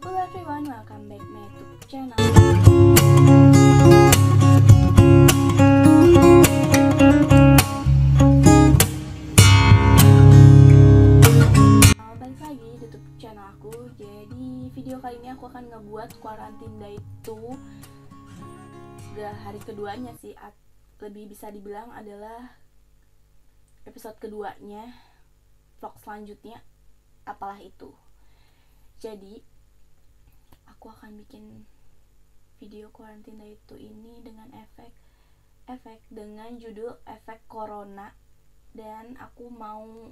Hello everyone, welcome back my YouTube channel. Balik lagi di YouTube channel aku. Jadi video kali ini aku akan ngebuat quarantine day itu hari keduanya sih, lebih bisa dibilang adalah episode keduanya, vlog selanjutnya, apalah itu. Jadi aku akan bikin video quarantine itu ini dengan efek dengan judul efek corona, dan aku mau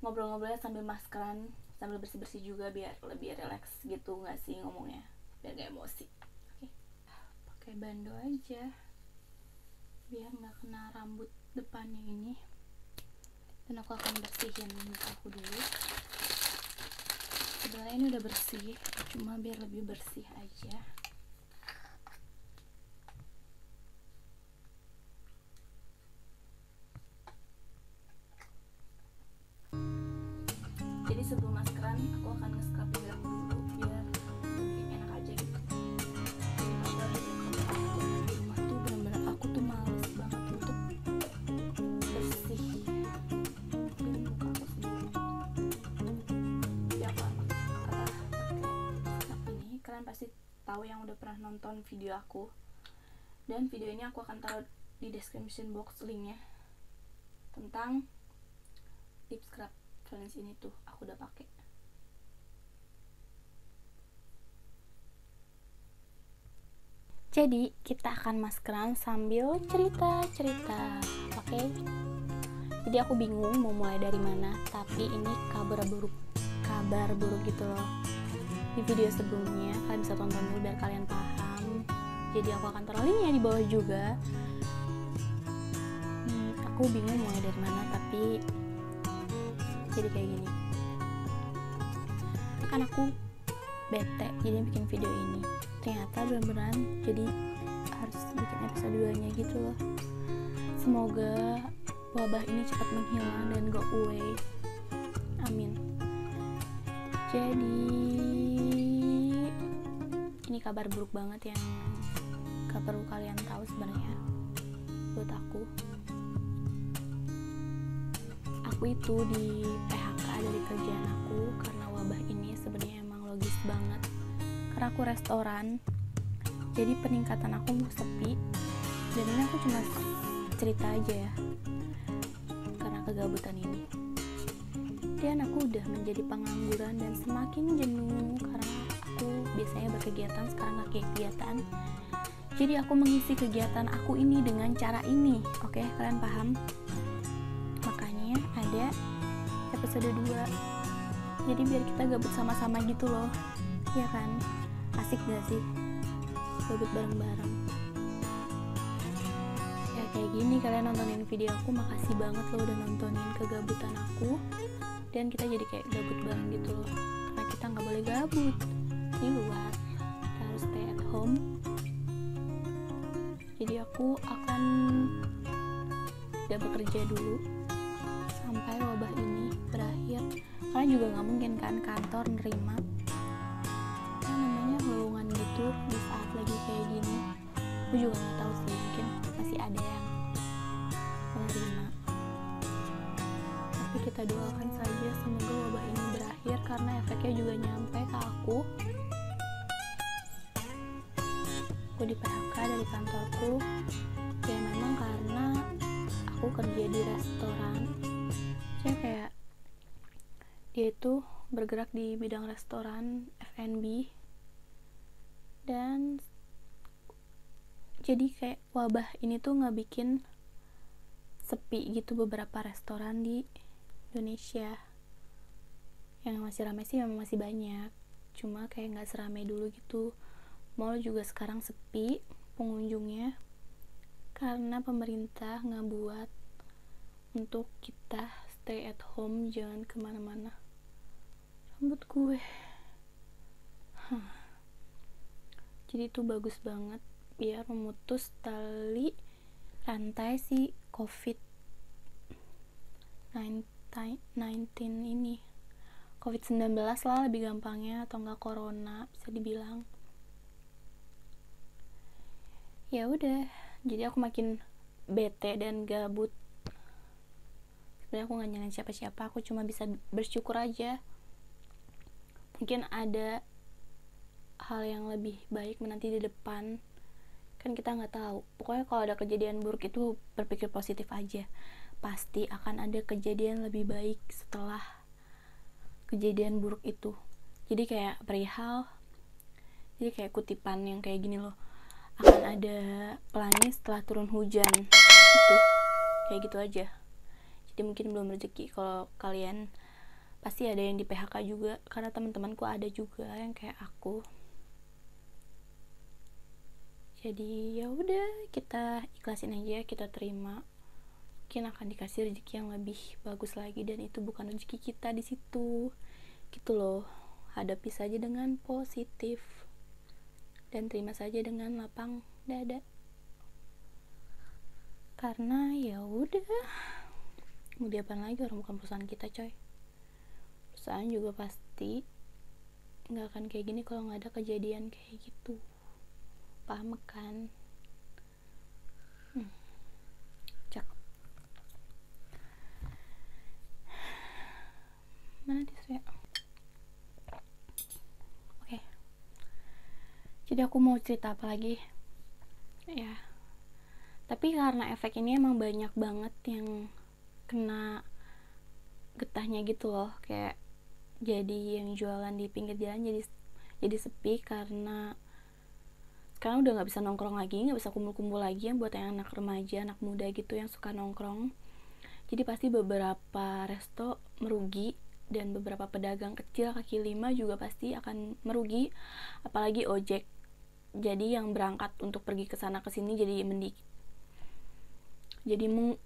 ngobrol-ngobrol sambil maskeran, sambil bersih-bersih juga biar lebih relax gitu, nggak sih ngomongnya, biar gak emosi. Oke, pakai bando aja biar nggak kena rambut depannya ini. Dan aku akan bersihin muka aku dulu. Sebenarnya ini udah bersih, cuma biar lebih bersih aja. Jadi sebelum maskeran aku akan nge-scrub hidung dulu biar lebih enak aja gitu. Di rumah tuh bener-bener aku tuh males banget untuk bersihin muka aku sendiri. Ya aku pakai scrub ini. Kalian pasti tahu yang udah pernah nonton video aku, dan video ini aku akan taruh di description box linknya tentang lip scrub challenge ini tuh, aku udah pakai. Jadi kita akan maskeran sambil cerita-cerita, oke? Jadi aku bingung mau mulai dari mana, tapi ini kabar buruk gitu loh. Di video sebelumnya kalian bisa tonton dulu biar kalian paham. Jadi aku akan taruh linknya di bawah juga. Aku bingung mulai dari mana, tapi jadi kayak gini. Kan aku bete jadi bikin video ini, ternyata beneran jadi harus bikin episode 2-nya gitu loh. Semoga wabah ini cepat menghilang dan go away, amin. Jadi ini kabar buruk banget yang gak perlu kalian tahu sebenarnya. Buat aku itu di PHK dari kerjaan aku karena wabah ini. Sebenarnya emang logis banget karena aku restoran, jadi peningkatan aku sepi. Dan ini aku cuma cerita aja ya, karena kegabutan ini. Dan aku udah menjadi pengangguran dan semakin jenuh karena aku biasanya berkegiatan, sekarang gak kegiatan. Jadi aku mengisi kegiatan aku ini dengan cara ini, oke? Kalian paham? Ada episode 2, jadi biar kita gabut sama-sama gitu loh, ya kan? Asik gak sih gabut bareng-bareng ya kayak gini? Kalian nontonin video aku, makasih banget loh udah nontonin kegabutan aku, dan kita jadi kayak gabut bareng gitu loh, karena kita nggak boleh gabut di luar, kita harus stay at home. Jadi aku akan gak bekerja dulu sampai wabah ini berakhir. Kalian juga nggak mungkin kan kantor nerima namanya lowongan gitu di saat lagi kayak gini. Aku juga nggak tahu sih, mungkin masih ada yang menerima, tapi kita doakan saja semoga wabah ini berakhir, karena efeknya juga nyampe ke aku. Aku di PHK dari kantorku ya, memang karena aku kerja di restoran. Saya kayak dia itu bergerak di bidang restoran F&B, dan jadi kayak wabah ini tuh nggak bikin sepi gitu beberapa restoran di Indonesia. Yang masih ramai sih memang masih banyak, cuma kayak nggak seramai dulu gitu. Mall juga sekarang sepi pengunjungnya karena pemerintah nggak buat untuk kita stay at home, jangan kemana-mana. Rambut gue jadi itu bagus banget biar memutus tali rantai si COVID-19 ini. COVID-19 lah lebih gampangnya, atau enggak corona bisa dibilang. Ya udah, jadi aku makin bete dan gabut. Sebenarnya aku nggak nyalain siapa-siapa, aku cuma bisa bersyukur aja. Mungkin ada hal yang lebih baik menanti di depan, kan kita nggak tahu. Pokoknya kalau ada kejadian buruk itu berpikir positif aja, pasti akan ada kejadian lebih baik setelah kejadian buruk itu. Jadi kayak perihal, jadi kayak kutipan yang kayak gini loh, akan ada pelangi setelah turun hujan, itu kayak gitu aja. Jadi mungkin belum rezeki. Kalau kalian pasti ada yang di PHK juga, karena teman-temanku ada juga yang kayak aku. Jadi ya udah, kita ikhlasin aja, kita terima. Mungkin akan dikasih rezeki yang lebih bagus lagi, dan itu bukan rezeki kita di situ. Gitu loh. Hadapi saja dengan positif dan terima saja dengan lapang dada. Karena ya udah, mau diapain lagi, orang bukan perusahaan kita coy. Perusahaan juga pasti nggak akan kayak gini kalau nggak ada kejadian kayak gitu. Paham kan? Cakep. Mana tisu ya? Oke. Jadi aku mau cerita apa lagi? Ya. Tapi karena efek ini emang banyak banget yang kena getahnya gitu loh. Kayak jadi yang jualan di pinggir jalan jadi sepi, karena sekarang udah nggak bisa nongkrong lagi, nggak bisa kumpul-kumpul lagi. Yang buat yang anak remaja, anak muda gitu yang suka nongkrong, jadi pasti beberapa resto merugi, dan beberapa pedagang kecil kaki lima juga pasti akan merugi, apalagi ojek. Jadi yang berangkat untuk pergi ke sana ke sini jadi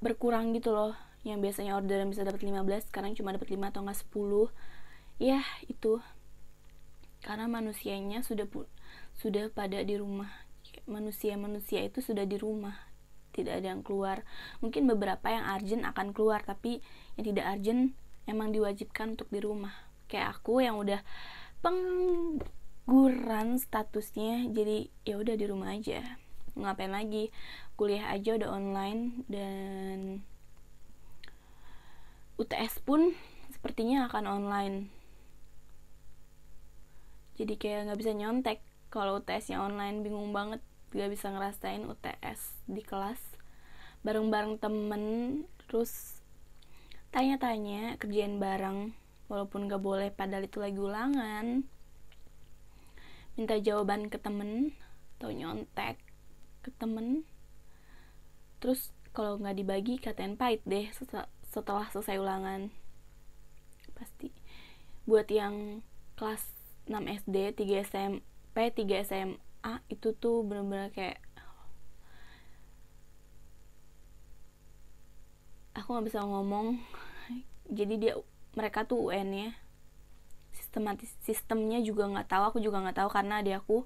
berkurang gitu loh. Yang biasanya orderan bisa dapat 15, sekarang cuma dapat 5 atau enggak 10. Ya, itu karena manusianya sudah pada di rumah. Manusia itu sudah di rumah, tidak ada yang keluar. Mungkin beberapa yang urgent akan keluar, tapi yang tidak urgent emang diwajibkan untuk di rumah. Kayak aku yang udah pengangguran statusnya, jadi ya udah di rumah aja. Ngapain lagi? Kuliah aja udah online, dan UTS pun sepertinya akan online. Jadi kayak nggak bisa nyontek. Kalau UTS-nya online bingung banget, gak bisa ngerasain UTS di kelas bareng-bareng temen, terus tanya-tanya kerjaan bareng walaupun gak boleh, padahal itu lagi ulangan, minta jawaban ke temen atau nyontek ke temen, terus kalau gak dibagi katain pahit deh setelah selesai ulangan. Pasti buat yang kelas 6 SD, 3 SMP, 3 SMA itu tuh bener-bener kayak aku nggak bisa ngomong. Jadi mereka tuh UN ya, sistemnya juga nggak tahu, aku juga nggak tahu, karena adik aku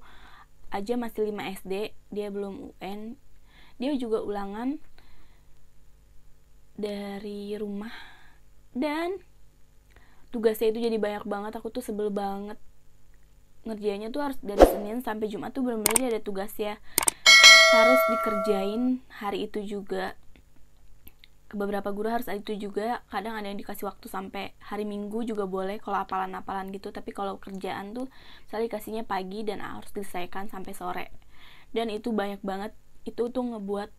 aja masih 5 SD, dia belum UN, dia juga ulangan dari rumah, dan tugasnya itu jadi banyak banget. Aku tuh sebel banget, ngerjainnya tuh harus dari Senin sampai Jumat tuh bener-bener ada tugas ya, harus dikerjain hari itu juga. Ke beberapa guru harus hari itu juga, kadang ada yang dikasih waktu sampai hari Minggu juga boleh kalau apalan-apalan gitu. Tapi kalau kerjaan tuh misalnya dikasihnya pagi dan harus diselesaikan sampai sore, dan itu banyak banget. Itu tuh ngebuat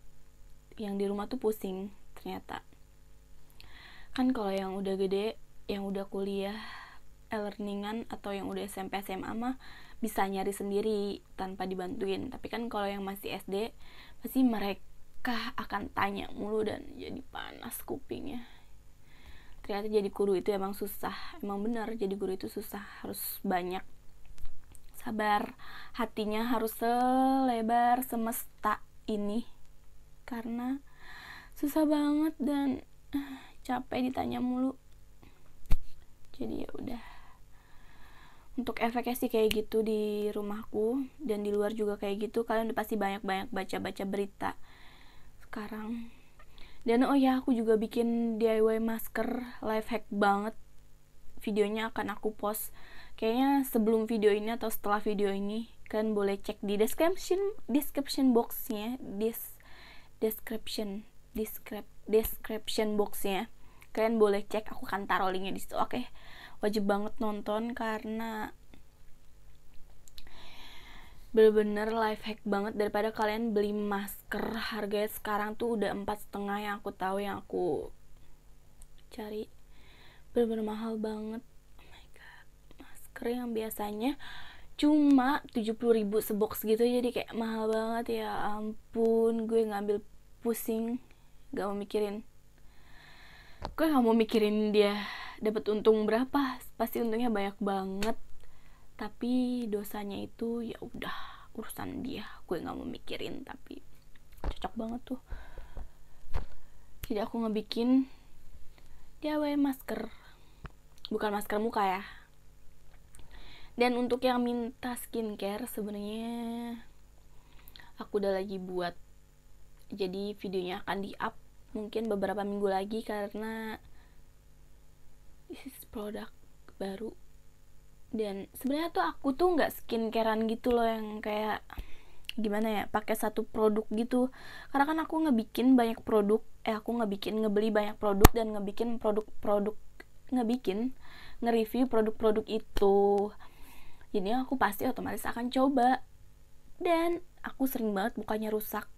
yang di rumah tuh pusing ternyata. Kan kalau yang udah gede, yang udah kuliah e-learningan, atau yang udah SMP SMA mah bisa nyari sendiri tanpa dibantuin. Tapi kan kalau yang masih SD, pasti mereka akan tanya mulu dan jadi panas kupingnya. Ternyata jadi guru itu emang susah, emang benar jadi guru itu susah, harus banyak sabar, hatinya harus selebar semesta ini, karena susah banget dan capek ditanya mulu. Jadi ya udah, untuk efeknya sih kayak gitu di rumahku, dan di luar juga kayak gitu. Kalian udah pasti banyak-banyak baca-baca berita sekarang. Dan oh ya, aku juga bikin DIY masker, life hack banget. videonya akan aku post kayaknya sebelum video ini atau setelah video ini. Kalian boleh cek di description boxnya, description boxnya. Kalian boleh cek, aku akan taruh linknya di situ. Oke. Wajib banget nonton karena bener-bener life hack banget. Daripada kalian beli masker harganya sekarang tuh udah 4,5 yang aku tahu, yang aku cari bener-bener mahal banget. Oh my god, masker yang biasanya cuma 70.000 sebox gitu, jadi kayak mahal banget. Ya ampun, gue ngambil pusing, gak mau mikirin dia dapat untung berapa, pasti untungnya banyak banget, tapi dosanya itu ya udah urusan dia, gue nggak mau mikirin. Tapi cocok banget tuh, jadi aku ngebikin DIY masker, bukan masker muka ya. Dan untuk yang minta skincare, sebenarnya aku udah lagi buat, jadi videonya akan di up mungkin beberapa minggu lagi karena this is produk baru. Dan sebenarnya tuh aku tuh nggak skincarean gitu loh, yang kayak gimana ya, pakai satu produk gitu. Karena kan aku ngebeli banyak produk dan nge-review produk-produk itu. Jadi aku pasti otomatis akan coba. Dan aku sering banget mukanya rusak.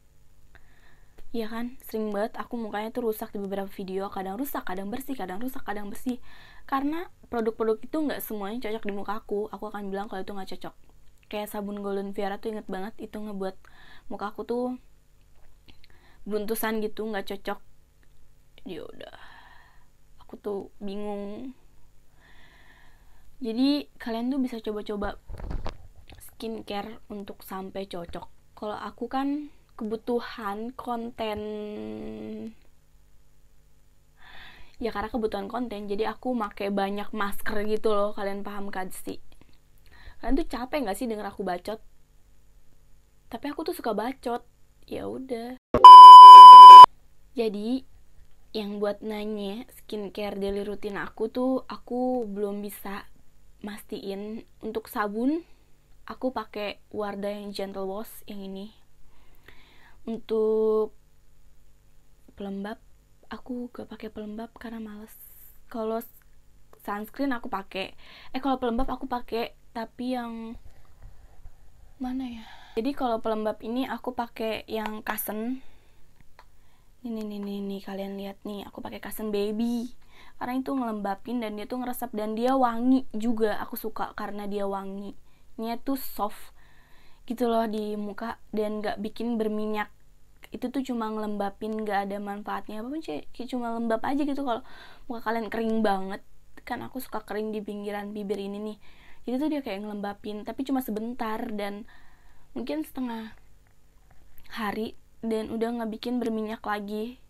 Iya kan, sering banget aku mukanya tuh rusak di beberapa video. Kadang rusak, kadang bersih, kadang rusak, kadang bersih. Karena produk-produk itu gak semuanya cocok di muka aku. Aku akan bilang kalau itu gak cocok. Kayak sabun Golden Viera tuh inget banget, itu ngebuat muka aku tuh buntusan gitu, gak cocok. Yaudah, aku tuh bingung. Jadi kalian tuh bisa coba-coba skincare untuk sampai cocok. Kalau aku kan kebutuhan konten, ya karena kebutuhan konten, jadi aku pakai banyak masker gitu loh. Kalian paham kan sih? Kalian tuh capek nggak sih denger aku bacot? Tapi aku tuh suka bacot. Ya udah. Jadi yang buat nanya skincare daily rutin aku tuh, aku belum bisa mastiin. Untuk sabun aku pakai Wardah yang Gentle Wash yang ini. Untuk pelembab aku gak pakai pelembab karena males. Kalau sunscreen aku pakai. Kalau pelembab aku pakai, tapi yang mana ya? Jadi kalau pelembab ini aku pakai yang Kasen. Nih kalian lihat nih, aku pakai Kasen Baby. Karena itu ngelembapin dan dia tuh ngeresap dan dia wangi juga. Aku suka karena dia wangi. Nya tuh soft gitu loh di muka dan gak bikin berminyak. Itu tuh cuma ngelembapin, gak ada manfaatnya apapun, kayak cuma lembab aja gitu. Kalau muka kalian kering banget, kan aku suka kering di pinggiran bibir ini nih, jadi tuh dia kayak ngelembapin, tapi cuma sebentar dan mungkin setengah hari dan udah gak bikin berminyak lagi.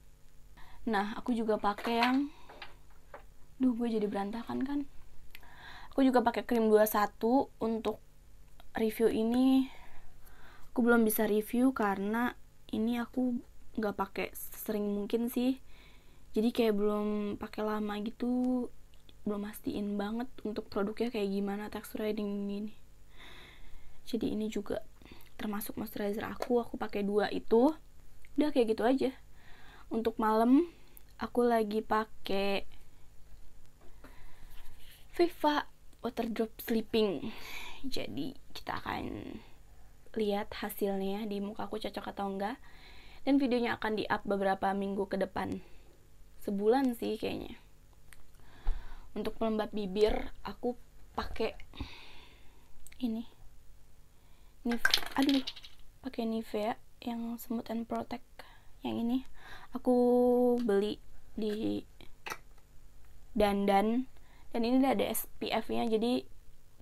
Nah aku juga pakai yang gue jadi berantakan kan. Aku juga pakai krim 21 untuk review ini. Aku belum bisa review karena ini aku nggak pakai sering mungkin sih, jadi kayak belum pakai lama gitu, belum mastiin banget untuk produknya kayak gimana teksturnya ini. Jadi ini juga termasuk moisturizer aku pakai 2 itu. Udah kayak gitu aja. Untuk malam aku lagi pakai Viva Water Drop Sleeping. Jadi kita akan lihat hasilnya di muka aku cocok atau enggak. Dan videonya akan di up beberapa minggu ke depan, sebulan sih kayaknya. Untuk pelembab bibir aku pakai ini pakai Nivea yang Smooth and Protect. Yang ini aku beli di Dandan dan ini udah ada SPF-nya, jadi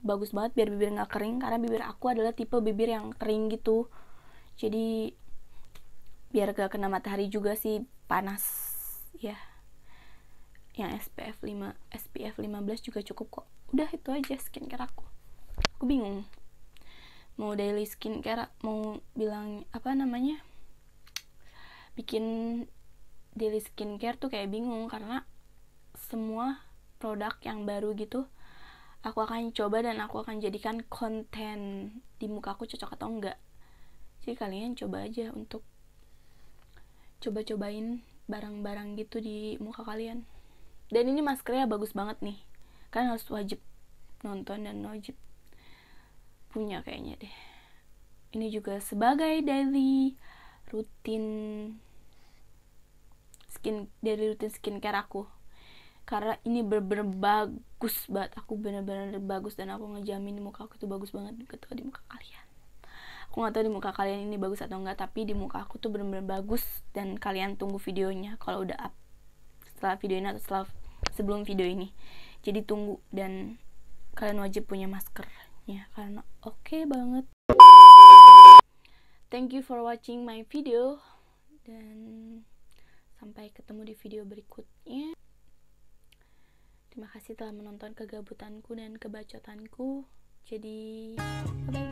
bagus banget biar bibir nggak kering, karena bibir aku adalah tipe bibir yang kering gitu. Jadi biar gak kena matahari juga sih, panas ya. Yang SPF 15 juga cukup kok. Udah itu aja skincare aku. Aku bingung mau daily skincare, mau bilang apa namanya, bikin daily skincare tuh kayak bingung karena semua produk yang baru gitu, aku akan coba dan aku akan jadikan konten di muka aku cocok atau enggak. Jadi kalian coba aja untuk coba-cobain barang-barang gitu di muka kalian. Dan ini maskernya bagus banget nih, kalian harus wajib nonton dan wajib punya kayaknya deh. Ini juga sebagai daily rutin skincare aku, karena ini bener-bener bagus banget. Aku bener-bener bagus dan aku ngejamin di muka aku tuh bagus banget. Gak tau di muka kalian, aku gak tau di muka kalian ini bagus atau enggak, tapi di muka aku tuh bener-bener bagus. Dan kalian tunggu videonya kalau udah up, setelah video ini atau sebelum video ini. Jadi tunggu, dan kalian wajib punya maskernya karena oke banget. Thank you for watching my video, dan sampai ketemu di video berikutnya. Terima kasih telah menonton kegabutanku dan kebacotanku. Jadi, bye-bye.